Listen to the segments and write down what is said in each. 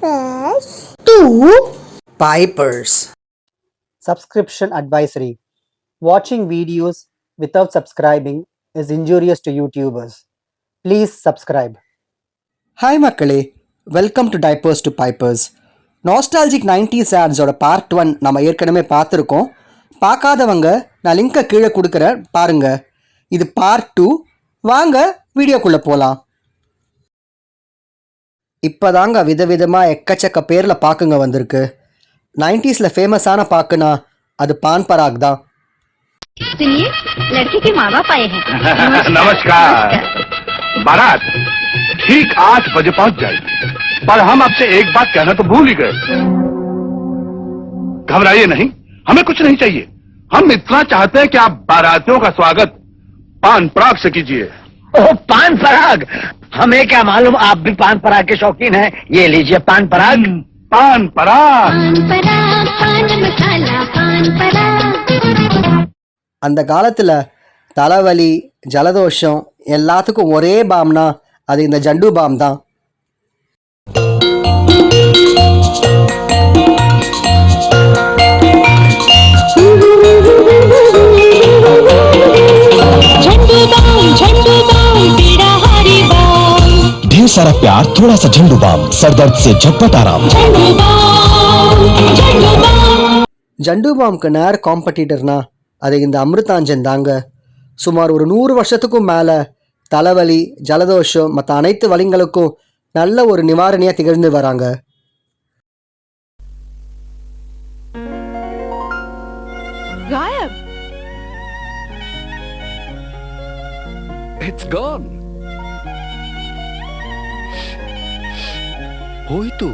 Pipers. 2. Pipers. Subscription advisory. Watching videos without subscribing is injurious to YouTubers. Please subscribe. Hi மக்களே, welcome to diapers to pipers. Nostalgic 90s ஆட்ஸோட part 1 நம்ம ஏற்கனவே பார்த்துருக்கோம். பார்க்காதவங்க நான் லிங்கை கீழே கொடுக்குறேன், பாருங்க. இது பார்ட் 2. வாங்க வீடியோக்குள்ளே போகலாம். இப்போதாங்க விதவிதமாக எக்கச்சக்க பேரில் பாக்குங்க வந்திருக்கு. 90s ஃபேமஸான பாக்குனா அது பான் பராக் தான். सुनिए, लड़की के माँ बाप आए हैं। नमस्कार। बारात ठीक 8 बजे पहुंच जाएगी, पर हम आपसे एक बात कहना तो भूल ही गए। घबराइए नहीं, हमें कुछ नहीं चाहिए। हम इतना चाहते हैं कि आप बारातियों का स्वागत पान पराग से कीजिए। ओह, पान पराग! हमें क्या मालूम आप भी पान पराग के शौकीन हैं। ये लीजिए पान पराग। पान पराग, पान मसाला, पान पराग। அந்த காலத்தில் தலைவலி ஜலதோஷம் எல்லாத்துக்கும் ஒரே பாம்னா அது இந்த ஜண்டு பாம் தான். ढेर सारा प्यार, थोड़ा सा झंडू बाम, सर दर्द से झटपट आराम। ஜண்டு பாம்க்கு நேர் காம்படிட்டர்னா அது இந்த அமிர்தாஞ்சன் தாங்க. சுமார் ஒரு 100 வருஷத்துக்கும் மேலே தலைவலி ஜலதோஷம் மற்ற அனைத்து வலிங்களுக்கும் நல்ல ஒரு நிவாரணியாக திகழ்ந்து வராங்க. गायब। It's gone. போயிட்டு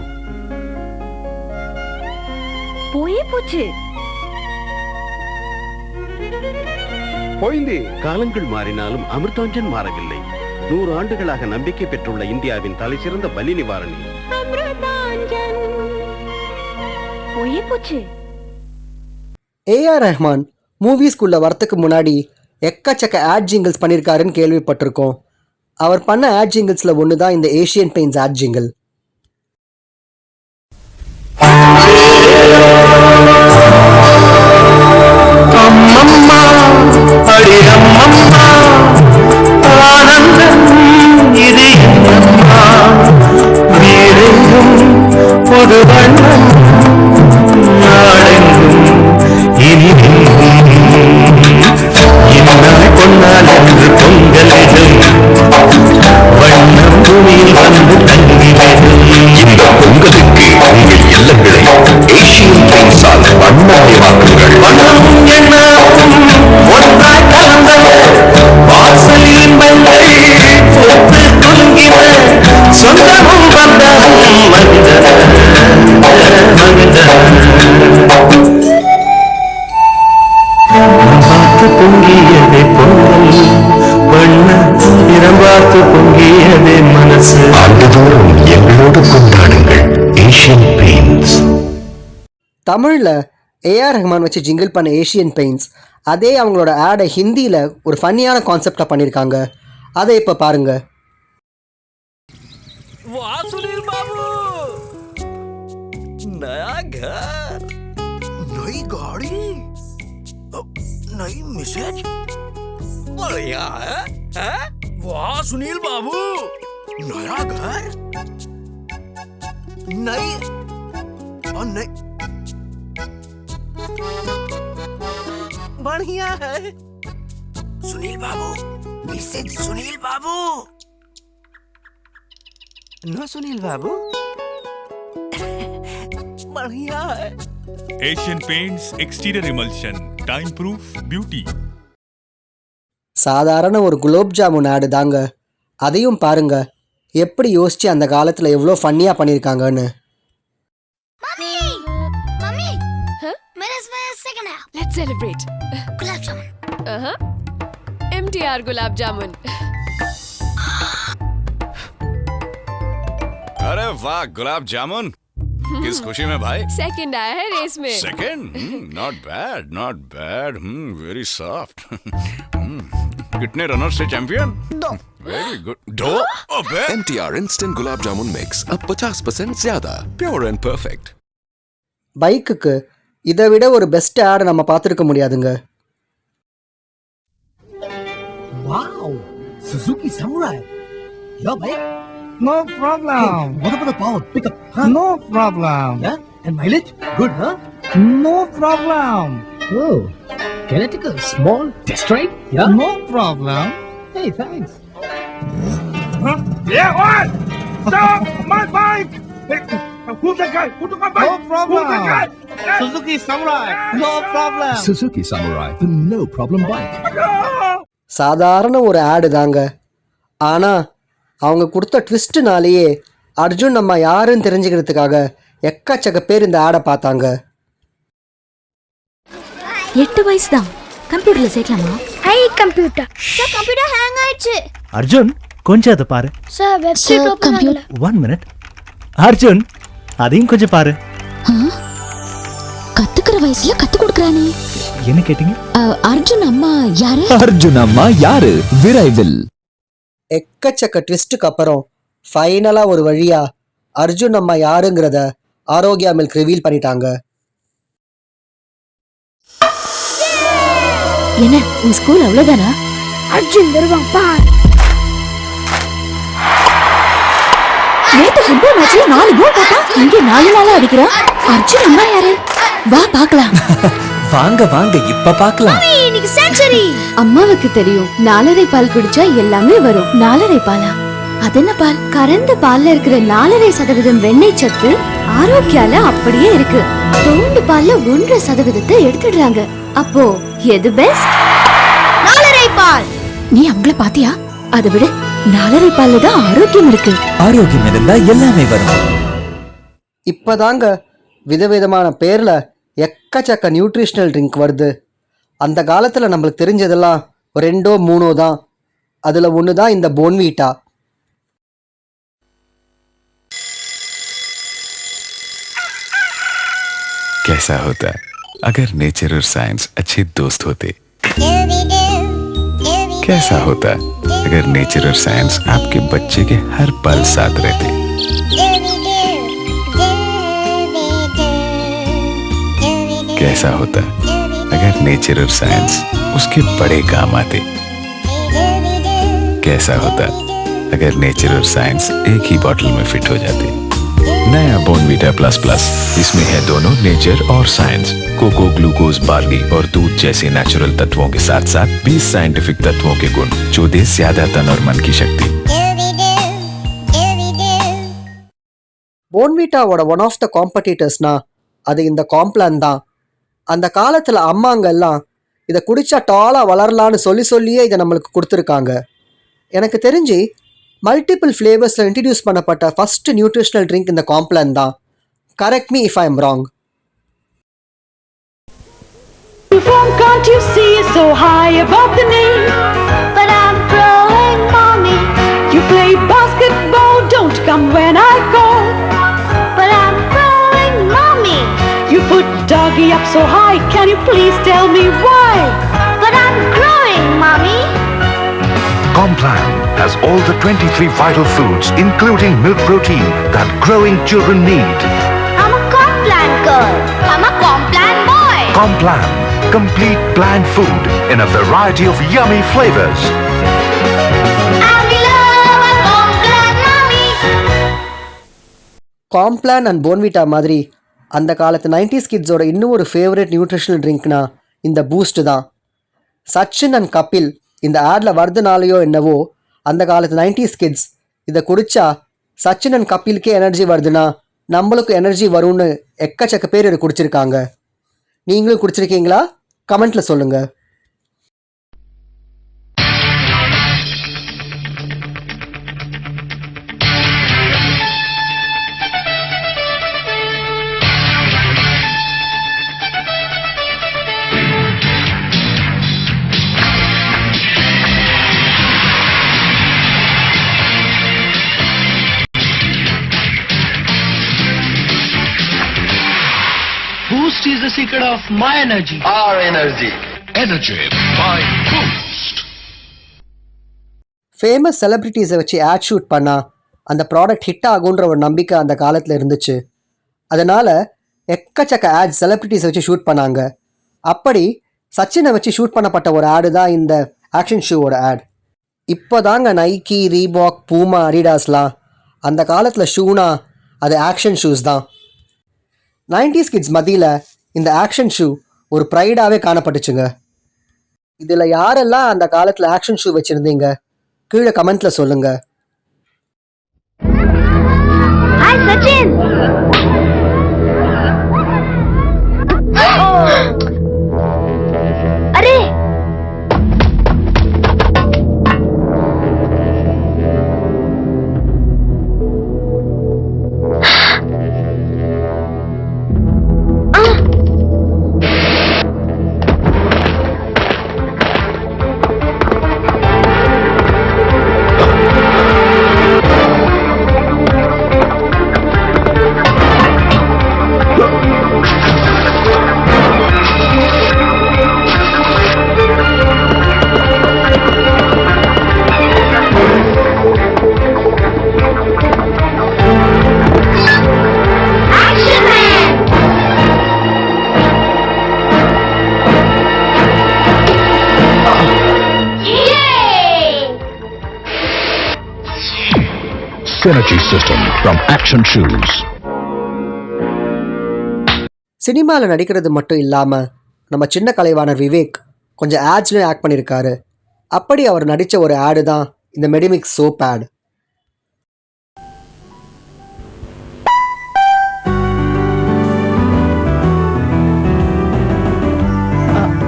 போயே போச்சு. போய்ந்தே. காலங்கள் மாறினாலும் அமிர்தாஞ்சன் மாறவில்லை. 100 ஆண்டுகளாக நம்பிக்கை பெற்றுள்ள இந்தியாவின் தலைசிறந்த வலி நிவாரணி अमृतांजन போயே போச்சு. ஏஆர் ரஹ்மான் மூவிஸ்குள்ளே வரத்துக்கு முன்னாடி எக்கச்சக்க ஆட் ஜிங்கிள்ஸ் பண்ணியிருக்காருன்னு கேள்விப்பட்டிருக்கோம். அவர் பண்ண ஆட் ஜிங்கிள்ஸில் ஒன்று தான் இந்த ஏஷியன் பெயிண்ட்ஸ் ஆட் ஜிங்கிள். தமிழில் ஏஆர் ரஹ்மான் வச்சு ஜிங்கிள் பண்ண ஏஷியன் பெயிண்ட்ஸ் அதே அவங்களோட ஆடை ஹிந்தியில் ஒரு ஃபன்னியான கான்செப்டாக பண்ணியிருக்காங்க. அதை இப்போ பாருங்க. वाह सुनील बाबू, नया घर, नई गाड़ी, नई मिसेज, बढ़िया है? वाह सुनील बाबू, नया घर, नई और नई, बढ़िया है। सुनील बाबू, मिसेज सुनील बाबू, न सुनील बाबू, बढ़िया है। Asian Paints Exterior Emulsion, Time Proof Beauty. சாதாரண ஒரு குலோப் ஜாமுன் ஆடு தாங்க. அதையும் பாருங்க எப்படி யோசிச்சு அந்த காலத்தில் எவ்வளோ ஃபன்னியாக பண்ணியிருக்காங்கன்னு. मम्मी, मम्मी, मेरे सेकंड है। Let's celebrate. Gulab jamun. MTR gulab jamun. अरे वाह, गुलाब जामुन किस खुशी में भाई? सेकंड आया है रेस में। Second? Not bad, not bad. Very soft. कितने रनर से चैंपियन? 2। वेरी गुड दो अबे MTR instant gulab jamun mix अब 50% ज्यादा प्योर एंड परफेक्ट. பைக்குக்கு இதை விட ஒரு பெஸ்ட் ஆட் நம்ம பார்த்துருக்க முடியாதுங்க. Wow, Suzuki Samurai. Your bike? No problem. Hey, what about the power? Pickup? Huh? No problem. Yeah? And mileage? Good, huh? No problem. Oh, can I take a small test ride? Yeah? No problem. Hey, thanks. Huh? Yeah, what? Stop my bike! Hey, who's that guy? Who took my bike? No problem. Who's that guy? Suzuki Samurai. No problem. Suzuki Samurai, the no problem bike. சாதாரண ஒரு ஆடு தாங்க. ஆனால் அவங்க கொடுத்த ட்விஸ்ட்டுனாலேயே அர்ஜுன் நம்ம யாருன்னு தெரிஞ்சுக்கிறதுக்காக எக்கச்சக்க பேர் இந்த ஆடை பார்த்தாங்க. 8 வயசு தான், கம்ப்யூட்டர்ல சேர்க்கலாமா? I computer sir, computer hang ஆயிடுச்சு. அர்ஜுன் கொஞ்சம் அதை பாரு சார், வெப்சைட் ஓபன் ஆகல. 1 minute. அர்ஜுன் அதையும் கொஞ்சம் பாரு. கத்துக்கிற வயசுல கத்து கொடுக்கறானே. என்ன கேட்டீங்க? அர்ஜுன் அம்மா யாரு? அர்ஜுன் அம்மா யாரு விரைவில். எக்கச்சக்க ட்விஸ்ட்டுக்கு அப்புறம் ஃபைனலாக ஒரு வழியா அர்ஜுன் அம்மா யாருங்கிறத ஆரோக்கியா மில்க் ரிவீல் பண்ணிட்டாங்க. என்ன உன் ஸ்கூல் அவ்வளவுதானா? அர்ஜுன் வருவான் பார். நேத்து ஃபுட்பால் மேட்ச்ல 4 கோல் போட்டா, இங்க 4 நாளா அடிக்கிறான். அர்ஜுன் அம்மா யாரு? வா பார்க்கலாம். வாங்க வாங்க இப்ப பார்க்கலாம். இன்னைக்கு செஞ்சுரி. அம்மாவுக்கு தெரியும், 4.5 பால் குடிச்சா எல்லாமே வரும். 4.5 பாலா? அது என்ன பால்? கறந்த பால்ல இருக்கிற 4.5% வெண்ணெய் சத்து ஆரோக்கியால அப்படியே இருக்கு. தோண்டு பால்ல 1.5% எடுத்துடுறாங்க. அப்போ எது பெஸ்ட்? 4.5 பால். நீ அவங்கள பாத்தியா? அதை விட 4.5 பால்ல தான் ஆரோக்கியம் இருக்கு. ஆரோக்கியம் இருந்தா எல்லாமே வரும். இப்போதாங்க விதவிதமான பேரில் எக்கச்சக்க நியூட்ரிஷனல் ட்ரிங்க் வருது. அந்த காலத்தில் நம்மளுக்கு தெரிஞ்சதெல்லாம் 2-3 தான். அதில் ஒன்று தான் இந்த போன்வீட்டா. कैसा होता अगर नेचर और साइंस अच्छे दोस्त होते? कैसा होता अगर नेचर और साइंस आपके बच्चे के हर पल साथ रहते? कैसा होता अगर नेचर और साइंस उसके बड़े काम आते? कैसा होता अगर नेचर और साइंस एक ही बॉटल में फिट हो जाते? नया बोर्नवीटा प्लस प्लस, इसमें है दोनों नेचर और साइंस, कोको, ग्लूकोज, बार्ली और दूध जैसे नेचुरल तत्वों के साथ साथ 20 साइंटिफिक तत्वों के गुण जो दे ज्यादा तन और मन की शक्ति. போன்வீட்டாவோட ஒன் ஆஃப் த காம்படிட்டர்ஸ்னா அது இந்த காம்ப்ளான் தான். அந்த காலத்தில் அம்மாங்கெல்லாம் இதை குடித்தா டாலாக வளரலான்னு சொல்லியே இதை நம்மளுக்கு கொடுத்துருக்காங்க. எனக்கு தெரிஞ்சு மல்டிபிள் ஃப்ளேவர்ஸில் இன்ட்ரடியூஸ் பண்ணப்பட்ட ஃபர்ஸ்ட் நியூட்ரிஷனல் ட்ரிங்க் இந்த காம்ப்ளான் தான். Correct me if I am wrong. Can't you see it's so high above the knee? But I'm growing, mommy. You play basketball, don't come when I call. But I'm growing, mommy. You put doggy up so high, can you please tell me why? But I'm growing, mommy. Complan has all the 23 vital foods, including milk protein, that growing children need. I'm a Complan girl. I'm a Complan boy. Complan, complete plant food in a variety of yummy flavors. I love a Complan, mommy. Complan and Bournvita மாதிரி அந்த காலத்து 90s கிட்ஸோட இன்னும் ஒரு favourite nutritional ட்ரிங்க்னா இந்த boost தான். Sachin and Kapil இந்த ஆடில் வருதுனாலையோ என்னவோ அந்த காலத்து 90s கிட்ஸ் இதை குடித்தா சச்சின் அண்ட் கபிலுக்கே எனர்ஜி வருதுன்னா நம்மளுக்கும் எனர்ஜி வரும்னு எக்கச்சக்க பேர் இதை குடிச்சிருக்காங்க. நீங்களும் குடிச்சிருக்கீங்களா? கமெண்ட்டில் சொல்லுங்கள். Boost is the secret of my energy. Our energy. Energy by Boost. Famous செலிப்ரிட்டிஸை வச்சு ஆட் ஷூட் பண்ணால் அந்த ப்ராடக்ட் ஹிட் ஆகுன்ற ஒரு நம்பிக்கை அந்த காலத்தில் இருந்துச்சு. அதனால் எக்கச்சக்க ஆட் செலிப்ரிட்டிஸை வச்சு ஷூட் பண்ணாங்க. அப்படி சச்சினை வச்சு ஷூட் பண்ணப்பட்ட ஒரு ஆடு தான் இந்த ஆக்ஷன் ஷூவோட ஆட். இப்போ தாங்க நைக்கி, ரீபாக், பூமா, அடிடாஸ்லாம். அந்த காலத்தில் ஷூனா அது ஆக்ஷன் ஷூஸ் தான். 90s கிட்ஸ் மத்தியில் இந்த ஆக்ஷன் ஷூ ஒரு ப்ரைடாகவே காணப்பட்டுச்சுங்க. இதில் யாரெல்லாம் அந்த காலத்தில் ஆக்ஷன் ஷூ வச்சுருந்தீங்க கீழே கமெண்ட்ல சொல்லுங்க. Hi Sachin. Array Synergy system from Action Shoes. சினிமாவில் நடிக்கிறது மட்டும் இல்லாமல் நம்ம சின்ன கலைவாணர் விவேக் கொஞ்சம் ஆட்ஸ்லையும் ஆக்ட் பண்ணியிருக்காரு. அப்படி அவர் நடித்த ஒரு ஆடு தான் இந்த மெடிமிக்ஸ் சோப் ஆட்.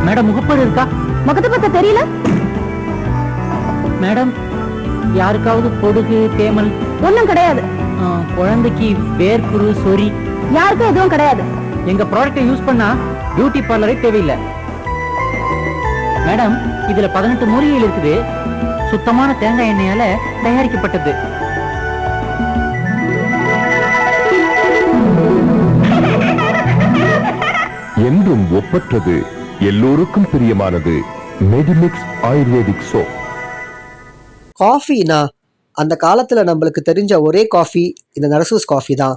மேடம் முகப்பரு இருக்கா? முகத்தை பார்த்தா தெரியல. மேடம் யாருக்காவது பொடுகு, தேமல்? ஒன்றும் கிடையாது. குழந்தைக்கு வேர்க்குரு, சொறி? யாருக்கும் எதுவும் கிடையாது. எங்க ப்ராடக்டை யூஸ் பண்ணா பியூட்டி பார்லரே தேவையில்லை. மேடம் இதுல 18 மூலிகைகள் இருக்குது. சுத்தமான தேங்காய் எண்ணெயால தயாரிக்கப்பட்டது. என்றும் ஒப்பற்றது, எல்லோருக்கும் பிரியமானது மெடிமிக்ஸ் ஆயுர்வேதிக் சோப். காஃபினா அந்த காலத்தில் நம்மளுக்கு தெரிஞ்ச ஒரே காஃபி இந்த நரசூஸ் காஃபி தான்.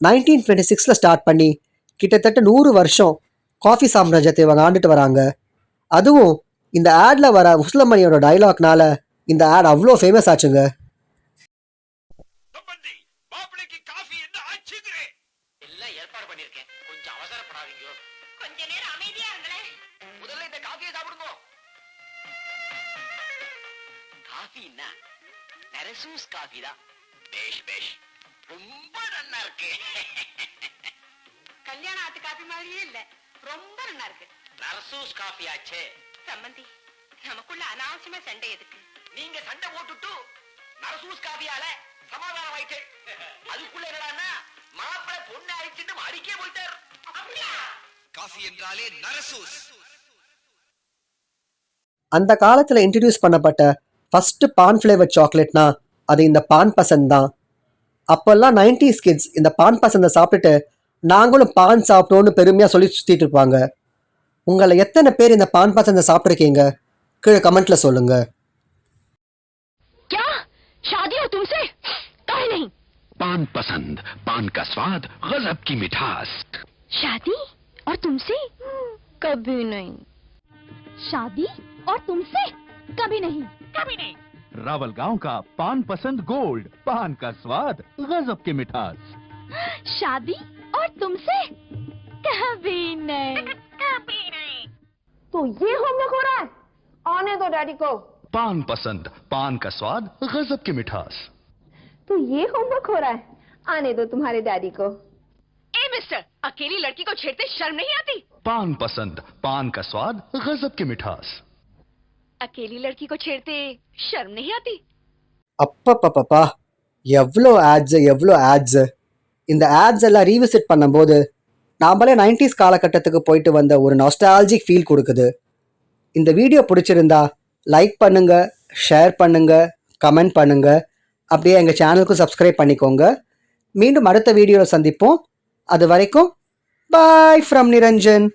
1926 ஸ்டார்ட் பண்ணி கிட்டத்தட்ட 100 வருஷம் காஃபி சாம்ராஜ்யத்தை இவங்க ஆண்டுட்டு வராங்க. அதுவும் இந்த ஆட்ல வர உஸ்லமணியோட டைலாக்னால இந்த ஆட் அவ்வளோ ஃபேமஸ் ஆச்சுங்க. நரசூஸ் காஃபி தான். பேஷ் பேஷ், ரொம்ப நல்லா இருக்கு. கல்யாண ஆத்து காபி மாதிரியே இல்ல, ரொம்ப நல்லா இருக்கு. நரசூஸ் காஃபி ஆச்சே. சம்பந்தி, நமக்குள்ள அனாவசியமா சண்டை எதுக்கு? நீங்க சண்டை போட்டுட்டு நரசூஸ் காஃபியால சமாதானம் ஆயிட்டு அதுக்குள்ள என்னடான்னா மாப்பிள்ளை பொண்ணு அழிச்சிட்டு அடிக்கே போயிட்டார். காஃபி என்றாலே நரசூஸ். அந்த காலத்தில் இன்ட்ரடியூஸ் பண்ணப்பட்ட ஃபஸ்ட்டு பான் ஃப்ளேவர் சாக்லேட்னா அது இந்த பான் பசந்த் தான். அப்போல்லாம் 90s கிட்ஸ் இந்த பான் பசந்தை சாப்பிட்டுட்டு நாங்களும் பான் சாப்பிட்டோன்னு பெருமையாக சொல்லி சுற்றிட்டு இருப்பாங்க. உங்களை எத்தனை பேர் இந்த பான் பசந்தை சாப்பிட்ருக்கீங்க கீழே கமெண்ட்ல சொல்லுங்க. पान पसंद, पान का स्वाद, गजब की मिठास. शादी और तुमसे कभी नहीं. शादी और तुमसे कभी नहीं. कभी नहीं. रावल गांव का पान पसंद गोल्ड, पान का स्वाद, गजब की मिठास. शादी और तुमसे कभी नहीं. कभी नहीं. तो ये होमवर्क हो रहा है. आने दो डैडी को. पान पसंद, पान का स्वाद, गजब की मिठास. तो ये होमवर्क हो रहा है. आने दो तुम्हारे डैडी को. ए मिस्टर, अकेली लड़की को छेड़ते शर्म नहीं आती? पान पसंद, पान का स्वाद, गजब की मिठास. अकेली लड़की को छेड़ते शर्म नहीं आती? அப்பப்பப்பா, எவ்வளோ ஆட்ஸ். இந்த ஆட்ஸ் எல்லாம் ரீவிசிட் பண்ணும்போது நாமளே 90s காலகட்டத்துக்கு போயிட்டு வந்த ஒரு நாஸ்டாலஜிக் ஃபீல் கொடுக்குது. இந்த வீடியோ பிடிச்சிருந்தா லைக் பண்ணுங்க, ஷேர் பண்ணுங்க, கமெண்ட் பண்ணுங்க. அப்படியே எங்கள் சேனலுக்கும் சப்ஸ்கிரைப் பண்ணிக்கோங்க. மீண்டும் அடுத்த வீடியோவில் சந்திப்போம். அது வரைக்கும் பாய் ஃப்ரம் நிரஞ்சன்.